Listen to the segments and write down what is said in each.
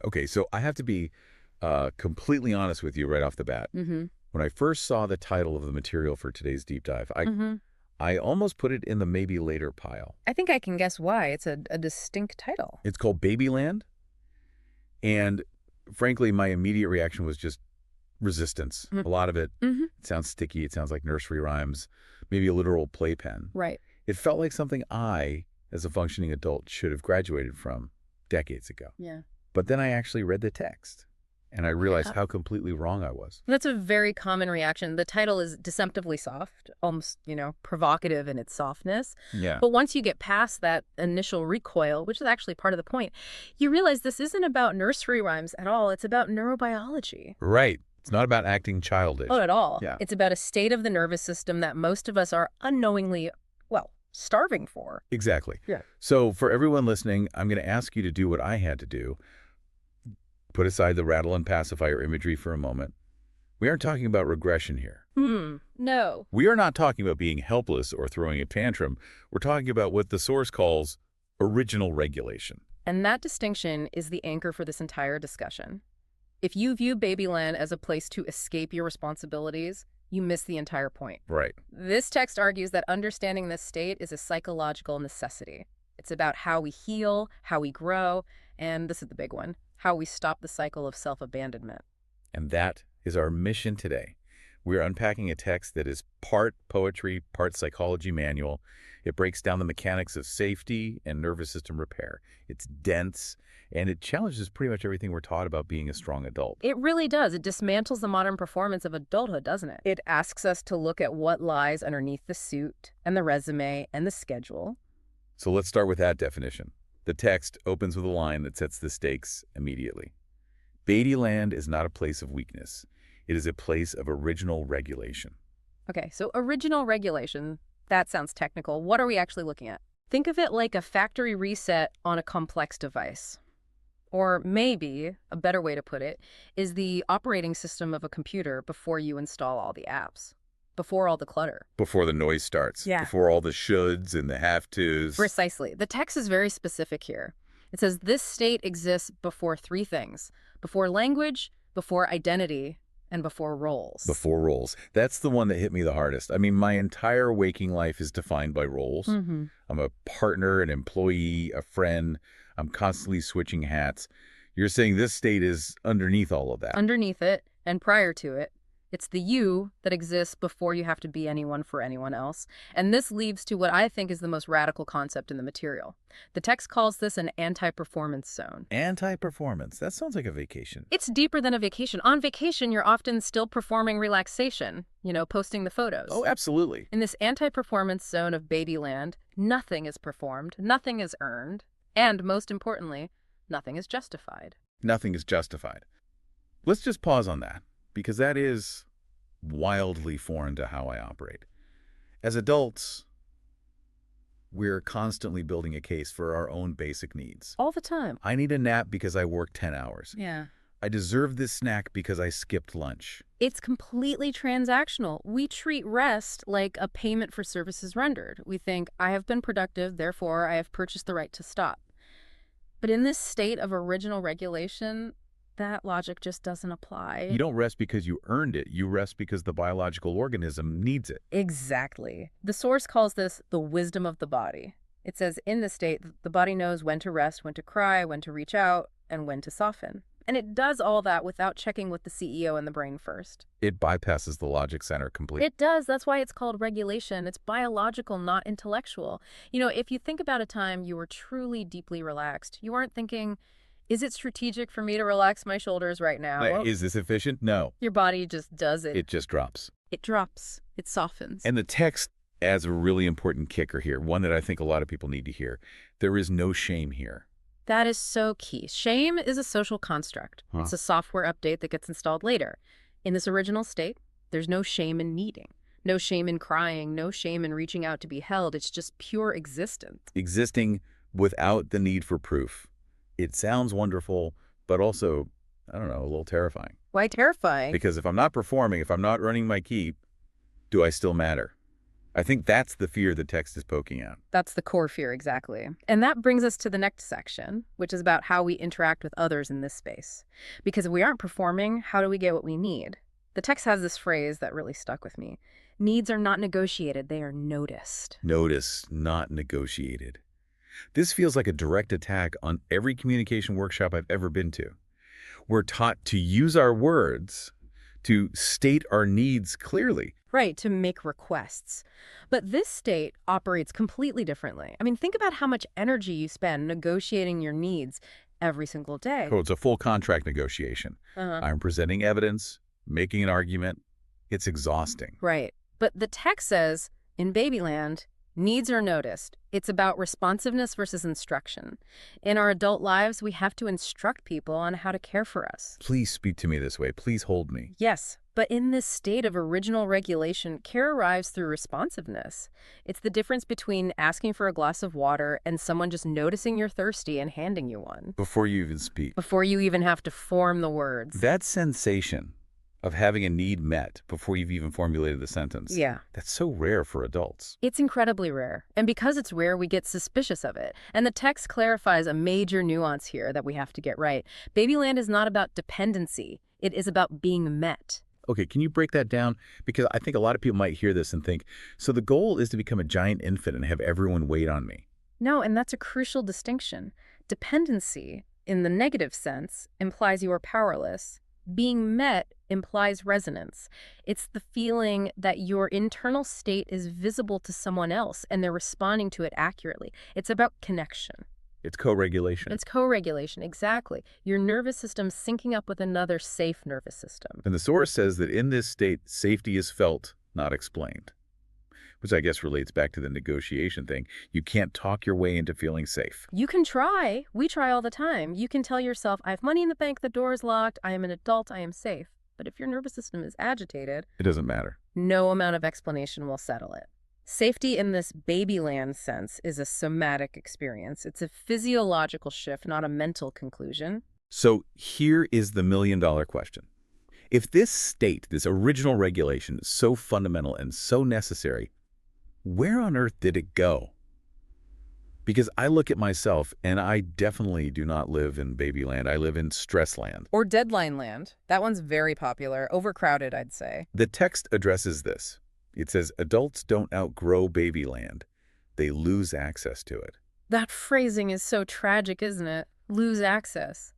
Okay, so I have to be completely honest with you right off the bat. Mm-hmm. When I first saw the title of the material for today's deep dive, Mm-hmm. I almost put it in the maybe later pile. I think I can guess why. It's a distinct title. It's called Babyland, and frankly, my immediate reaction was just resistance. Mm-hmm. A lot of it, Mm-hmm. it sounds sticky, it sounds like nursery rhymes, maybe a literal playpen. Right. It felt like something I, as a functioning adult, should have graduated from decades ago. Yeah. But then I actually read the text, and I realized how completely wrong I was. That's a very common reaction. The title is deceptively soft, almost, provocative in its softness. Yeah. But once you get past that initial recoil, which is actually part of the point, you realize this isn't about nursery rhymes at all. It's about neurobiology. Right. It's not about acting childish. Not at all. Yeah. It's about a state of the nervous system that most of us are unknowingly, starving for. Exactly. Yeah. So for everyone listening, I'm going to ask you to do what I had to do. Put aside the rattle and pacifier imagery for a moment. We aren't talking about regression here. No. We are not talking about being helpless or throwing a tantrum. We're talking about what the source calls original regulation. And that distinction is the anchor for this entire discussion. If you view Babyland as a place to escape your responsibilities, you miss the entire point. Right. This text argues that understanding this state is a psychological necessity. It's about how we heal, how we grow, and this is the big one, how we stop the cycle of self-abandonment. And that is our mission today. We're unpacking a text that is part poetry, part psychology manual. It breaks down the mechanics of safety and nervous system repair. It's dense, and it challenges pretty much everything we're taught about being a strong adult. It really does. It dismantles the modern performance of adulthood, doesn't it? It asks us to look at what lies underneath the suit and the resume and the schedule. So let's start with that definition. The text opens with a line that sets the stakes immediately. Babyland is not a place of weakness. It is a place of original regulation. Okay, so original regulation, that sounds technical. What are we actually looking at? Think of it like a factory reset on a complex device. Or maybe, a better way to put it, is the operating system of a computer before you install all the apps, before all the clutter. Before the noise starts. Yeah. Before all the shoulds and the have-tos. Precisely. The text is very specific here. It says this state exists before three things: before language, before identity, and before roles. Before roles. That's the one that hit me the hardest. I mean, my entire waking life is defined by roles. Mm-hmm. I'm a partner, an employee, a friend. I'm constantly switching hats. You're saying this state is underneath all of that. Underneath it, and prior to it, it's the you that exists before you have to be anyone for anyone else. And this leads to what I think is the most radical concept in the material. The text calls this an anti-performance zone. Anti-performance. That sounds like a vacation. It's deeper than a vacation. On vacation, you're often still performing relaxation, posting the photos. Oh, absolutely. In this anti-performance zone of Babyland, nothing is performed, nothing is earned, and most importantly, nothing is justified. Nothing is justified. Let's just pause on that, because that is wildly foreign to how I operate. As adults, we're constantly building a case for our own basic needs. All the time. I need a nap because I worked 10 hours. Yeah. I deserve this snack because I skipped lunch. It's completely transactional. We treat rest like a payment for services rendered. We think, I have been productive, therefore I have purchased the right to stop. But in this state of original regulation, that logic just doesn't apply. You don't rest because you earned it. You rest because the biological organism needs it. Exactly. The source calls this the wisdom of the body. It says in this state, the body knows when to rest, when to cry, when to reach out, and when to soften. And it does all that without checking with the CEO and the brain first. It bypasses the logic center completely. It does. That's why it's called regulation. It's biological, not intellectual. If you think about a time you were truly deeply relaxed, you aren't thinking, is it strategic for me to relax my shoulders right now? Is this efficient? No. Your body just does it. It just drops. It drops. It softens. And the text adds a really important kicker here, one that I think a lot of people need to hear. There is no shame here. That is so key. Shame is a social construct. It's a software update that gets installed later. In this original state, there's no shame in needing, no shame in crying, no shame in reaching out to be held. It's just pure existence. Existing without the need for proof. It sounds wonderful, but also, I don't know, a little terrifying. Why terrifying? Because if I'm not performing, if I'm not running my keep, do I still matter? I think that's the fear the text is poking at. That's the core fear, exactly. And that brings us to the next section, which is about how we interact with others in this space. Because if we aren't performing, how do we get what we need? The text has this phrase that really stuck with me. Needs are not negotiated, they are noticed. Notice, not negotiated. This feels like a direct attack on every communication workshop I've ever been to. We're taught to use our words to state our needs clearly. Right, to make requests. But this state operates completely differently. I mean, think about how much energy you spend negotiating your needs every single day. So it's a full contract negotiation. Uh-huh. I'm presenting evidence, making an argument. It's exhausting. Right. But the text says, in Babyland, needs are noticed. It's about responsiveness versus instruction. In our adult lives, we have to instruct people on how to care for us. Please speak to me this way. Please hold me. Yes, but in this state of original regulation, care arrives through responsiveness. It's the difference between asking for a glass of water and someone just noticing you're thirsty and handing you one. Before you even speak. Before you even have to form the words. That sensation of having a need met before you've even formulated the sentence. Yeah. That's so rare for adults. It's incredibly rare. And because it's rare, we get suspicious of it. And the text clarifies a major nuance here that we have to get right. Babyland is not about dependency. It is about being met. Okay, can you break that down? Because I think a lot of people might hear this and think, so the goal is to become a giant infant and have everyone wait on me. No, and that's a crucial distinction. Dependency, in the negative sense, implies you are powerless. Being met implies resonance. It's the feeling that your internal state is visible to someone else and they're responding to it accurately. It's about connection. It's co-regulation. It's co-regulation, exactly. Your nervous system syncing up with another safe nervous system. And the source says that in this state, safety is felt, not explained. Which I guess relates back to the negotiation thing. You can't talk your way into feeling safe. You can try. We try all the time. You can tell yourself, I have money in the bank, the door is locked, I am an adult, I am safe. But if your nervous system is agitated, It doesn't matter. no amount of explanation will settle it. Safety in this Babyland sense is a somatic experience. It's a physiological shift, not a mental conclusion. So here is the million-dollar question. If this state, this original regulation, is so fundamental and so necessary, where on earth did it go? Because I look at myself, and I definitely do not live in Babyland. I live in stress land. Or deadline land. That one's very popular. Overcrowded, I'd say. The text addresses this. It says, adults don't outgrow Babyland. They lose access to it. That phrasing is so tragic, isn't it? Lose access.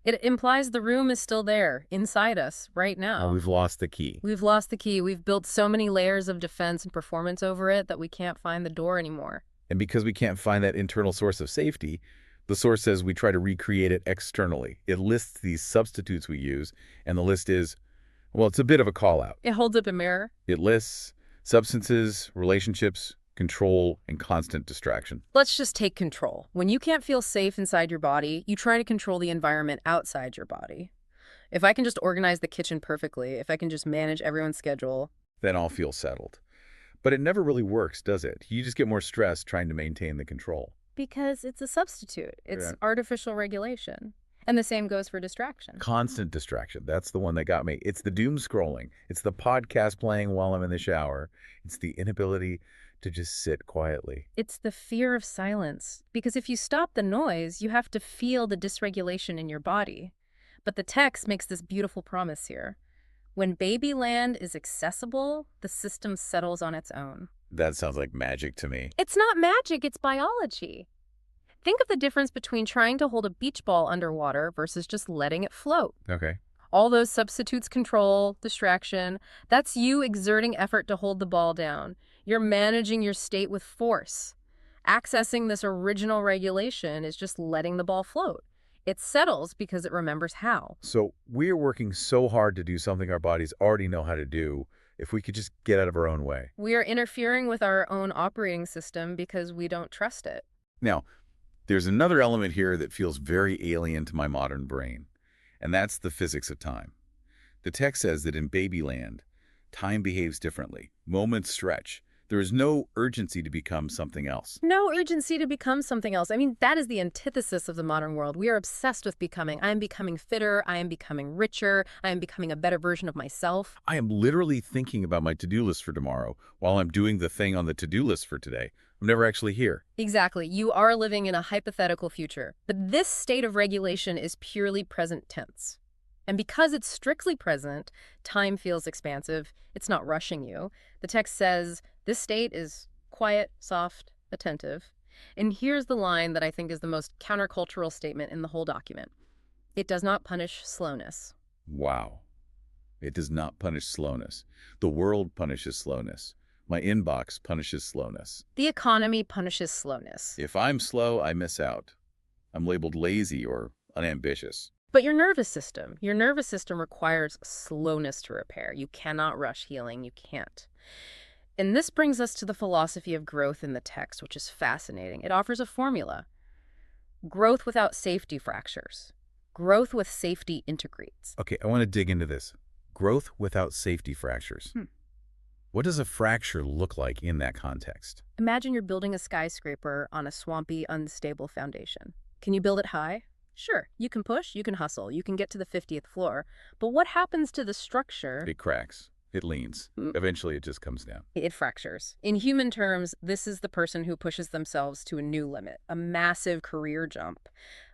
It implies the room is still there, inside us, right now. We've lost the key. We've lost the key. We've built so many layers of defense and performance over it that we can't find the door anymore. And because we can't find that internal source of safety, the source says we try to recreate it externally. It lists these substitutes we use, and the list is, well, it's a bit of a call-out. It holds up a mirror. It lists substances, relationships, control, and constant distraction. Let's just take control. When you can't feel safe inside your body, you try to control the environment outside your body. If I can just organize the kitchen perfectly, if I can just manage everyone's schedule, Then I'll feel settled. But it never really works, does it? You just get more stress trying to maintain the control. because it's a substitute. It's Yeah. artificial regulation. And the same goes for distraction. Constant distraction. That's the one that got me. It's the doom scrolling. It's the podcast playing while I'm in the shower. It's the inability to just sit quietly. It's the fear of silence. Because if you stop the noise, you have to feel the dysregulation in your body. But the text makes this beautiful promise here. When Babyland is accessible, the system settles on its own. That sounds like magic to me. It's not magic, it's biology. Think of the difference between trying to hold a beach ball underwater versus just letting it float. Okay. All those substitutes, control, distraction, that's you exerting effort to hold the ball down. You're managing your state with force. Accessing this original regulation is just letting the ball float. It settles because it remembers how. So we're working so hard to do something our bodies already know how to do if we could just get out of our own way. We are interfering with our own operating system because we don't trust it. Now, there's another element here that feels very alien to my modern brain, and that's the physics of time. The text says that in Babyland, time behaves differently. Moments stretch. There is no urgency to become something else. No urgency to become something else. I mean, that is the antithesis of the modern world. We are obsessed with becoming. I am becoming fitter. I am becoming richer. I am becoming a better version of myself. I am literally thinking about my to-do list for tomorrow while I'm doing the thing on the to-do list for today. I'm never actually here. Exactly. You are living in a hypothetical future. But this state of regulation is purely present tense. And because it's strictly present, time feels expansive. It's not rushing you. The text says, this state is quiet, soft, attentive. And here's the line that I think is the most countercultural statement in the whole document. It does not punish slowness. Wow. It does not punish slowness. The world punishes slowness. My inbox punishes slowness. The economy punishes slowness. If I'm slow, I miss out. I'm labeled lazy or unambitious. But your nervous system requires slowness to repair. You cannot rush healing. You can't. And this brings us to the philosophy of growth in the text, which is fascinating. It offers a formula. Growth without safety fractures. Growth with safety integrates. Okay, I want to dig into this. Growth without safety fractures. What does a fracture look like in that context? Imagine you're building a skyscraper on a swampy, unstable foundation. Can you build it high? Sure, you can push, you can hustle, you can get to the 50th floor. But what happens to the structure? It cracks. It leans. Eventually, it just comes down. It fractures. In human terms, this is the person who pushes themselves to a new limit, a massive career jump.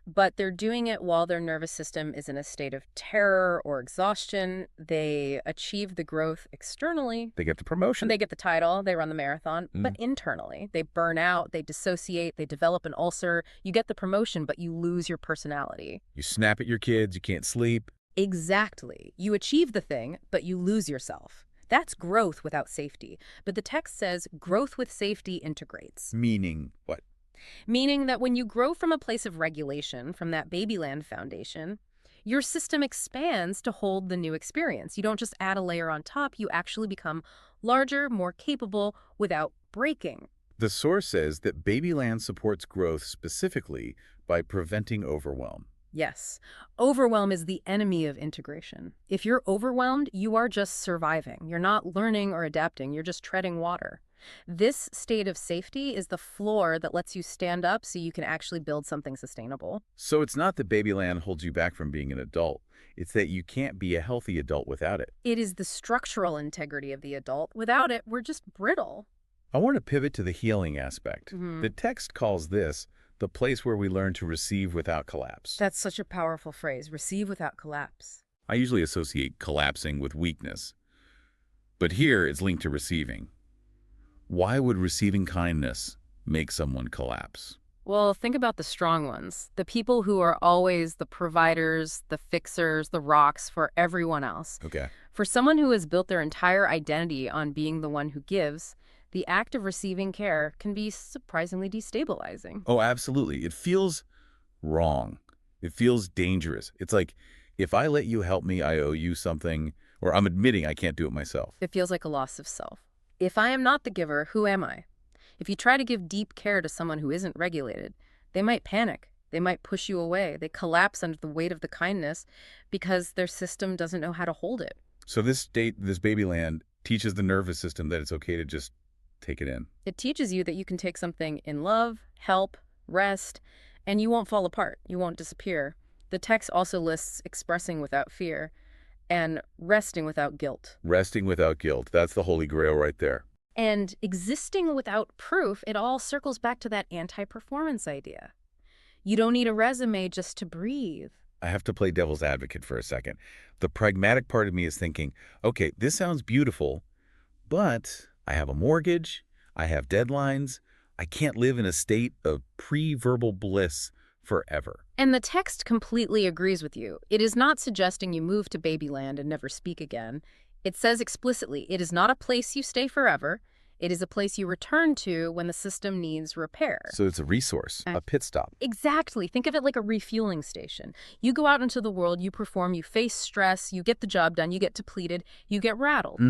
But they're doing it while their nervous system is in a state of terror or exhaustion. They achieve the growth externally. They get the promotion. They get the title, they run the marathon, but internally, they burn out, they dissociate, they develop an ulcer. You get the promotion, but you lose your personality. You snap at your kids, you can't sleep. Exactly. You achieve the thing, but you lose yourself. That's growth without safety. But the text says growth with safety integrates. Meaning what? Meaning that when you grow from a place of regulation, from that Babyland foundation, your system expands to hold the new experience. You don't just add a layer on top, you actually become larger, more capable without breaking. The source says that Babyland supports growth specifically by preventing overwhelm. Yes, overwhelm is the enemy of integration. If you're overwhelmed, you are just surviving. You're not learning or adapting, you're just treading water. This state of safety is the floor that lets you stand up so you can actually build something sustainable. So it's not that Babyland holds you back from being an adult. It's that you can't be a healthy adult without it. It is the structural integrity of the adult. Without it, we're just brittle. I want to pivot to the healing aspect. The text calls this the place where we learn to receive without collapse. That's such a powerful phrase, receive without collapse. I usually associate collapsing with weakness, but here it's linked to receiving. Why would receiving kindness make someone collapse? Well, think about the strong ones, the people who are always the providers, the fixers, the rocks for everyone else. Okay. For someone who has built their entire identity on being the one who gives, the act of receiving care can be surprisingly destabilizing. Oh, absolutely. It feels wrong. It feels dangerous. It's like, if I let you help me, I owe you something, or I'm admitting I can't do it myself. It feels like a loss of self. If I am not the giver, who am I? If you try to give deep care to someone who isn't regulated, they might panic. They might push you away. They collapse under the weight of the kindness because their system doesn't know how to hold it. So this Babyland, teaches the nervous system that it's okay to just take it in. It teaches you that you can take something in love, help, rest, and you won't fall apart. You won't disappear. The text also lists expressing without fear and resting without guilt. Resting without guilt. That's the holy grail right there. And existing without proof, it all circles back to that anti-performance idea. You don't need a resume just to breathe. I have to play devil's advocate for a second. The pragmatic part of me is thinking, okay, this sounds beautiful, but I have a mortgage, I have deadlines, I can't live in a state of pre-verbal bliss forever. And the text completely agrees with you. It is not suggesting you move to Babyland and never speak again. It says explicitly, it is not a place you stay forever. It is a place you return to when the system needs repair. So it's a resource, a pit stop. Exactly. Think of it like a refueling station. You go out into the world, you perform, you face stress, you get the job done, you get depleted, you get rattled.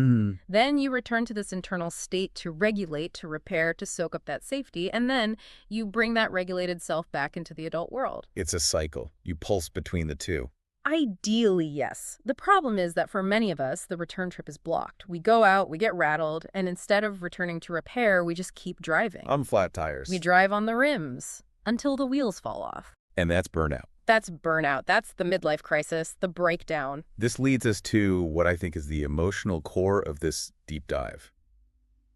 Then you return to this internal state to regulate, to repair, to soak up that safety, and then you bring that regulated self back into the adult world. It's a cycle. You pulse between the two. Ideally, yes. The problem is that for many of us, the return trip is blocked. We go out, we get rattled, and instead of returning to repair, we just keep driving. Flat We tires. drive on the rims until the wheels fall off. And that's burnout. That's burnout. That's the midlife crisis, the breakdown. This leads us to what I think is the emotional core of this deep dive.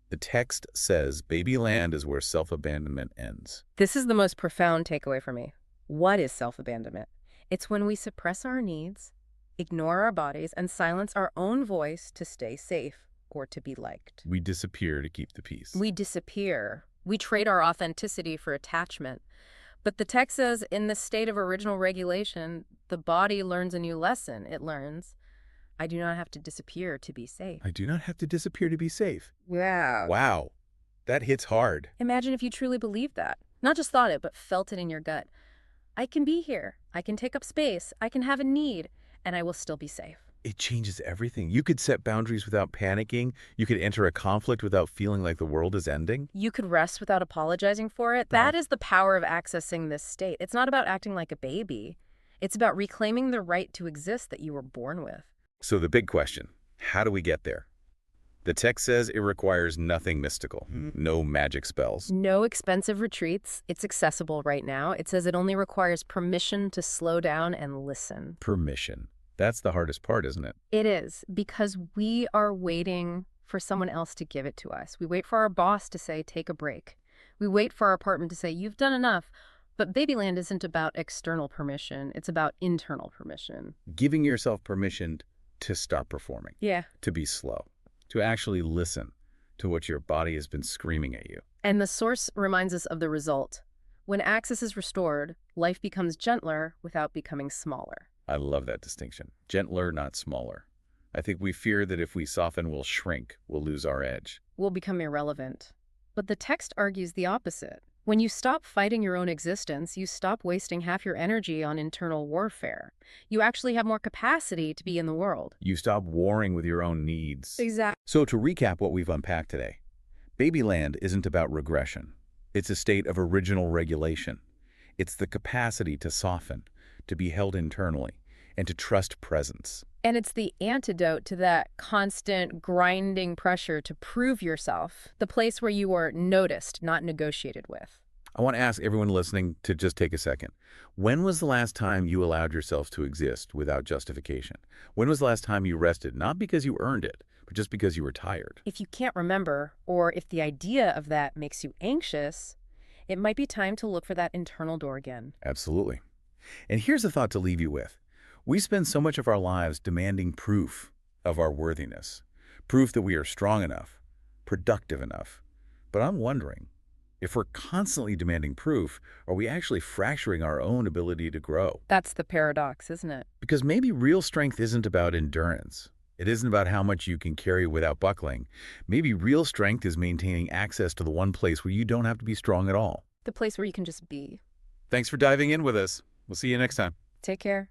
The text says Babyland is where self-abandonment ends. This is the most profound takeaway for me. What is self-abandonment? It's when we suppress our needs, ignore our bodies, and silence our own voice to stay safe or to be liked. We disappear to keep the peace. We disappear. We trade our authenticity for attachment. But the text says in the state of original regulation, the body learns a new lesson. It learns, I do not have to disappear to be safe. I do not have to disappear to be safe. Yeah. Wow, that hits hard. Imagine if you truly believed that. Not just thought it, but felt it in your gut. I can be here. I can take up space. I can have a need, and I will still be safe. It changes everything. You could set boundaries without panicking. You could enter a conflict without feeling like the world is ending. You could rest without apologizing for it. That is the power of accessing this state. It's not about acting like a baby. It's about reclaiming the right to exist that you were born with. So the big question, how do we get there? The text says it requires nothing mystical, no magic spells. No expensive retreats. It's accessible right now. It says it only requires permission to slow down and listen. Permission. That's the hardest part, isn't it? It is, because we are waiting for someone else to give it to us. We wait for our boss to say, take a break. We wait for our apartment to say, you've done enough. But Babyland isn't about external permission. It's about internal permission. Giving yourself permission to stop performing, Yeah. to be slow, to actually listen to what your body has been screaming at you. And the source reminds us of the result. When access is restored, life becomes gentler without becoming smaller. I love that distinction. Gentler, not smaller. I think we fear that if we soften, we'll shrink, we'll lose our edge. We'll become irrelevant. But the text argues the opposite. When you stop fighting your own existence, you stop wasting half your energy on internal warfare. You actually have more capacity to be in the world. You stop warring with your own needs. Exactly. So to recap what we've unpacked today, Babyland isn't about regression. It's a state of original regulation. It's the capacity to soften, to be held internally, and to trust presence. And it's the antidote to that constant grinding pressure to prove yourself, the place where you are noticed, not negotiated with. I want to ask everyone listening to just take a second. When was the last time you allowed yourself to exist without justification? When was the last time you rested, not because you earned it, but just because you were tired? If you can't remember, or if the idea of that makes you anxious, it might be time to look for that internal door again. Absolutely. And here's a thought to leave you with. We spend so much of our lives demanding proof of our worthiness, proof that we are strong enough, productive enough. But I'm wondering, if we're constantly demanding proof, are we actually fracturing our own ability to grow? That's the paradox, isn't it? Because maybe real strength isn't about endurance. It isn't about how much you can carry without buckling. Maybe real strength is maintaining access to the one place where you don't have to be strong at all. The place where you can just be. Thanks for diving in with us. We'll see you next time. Take care.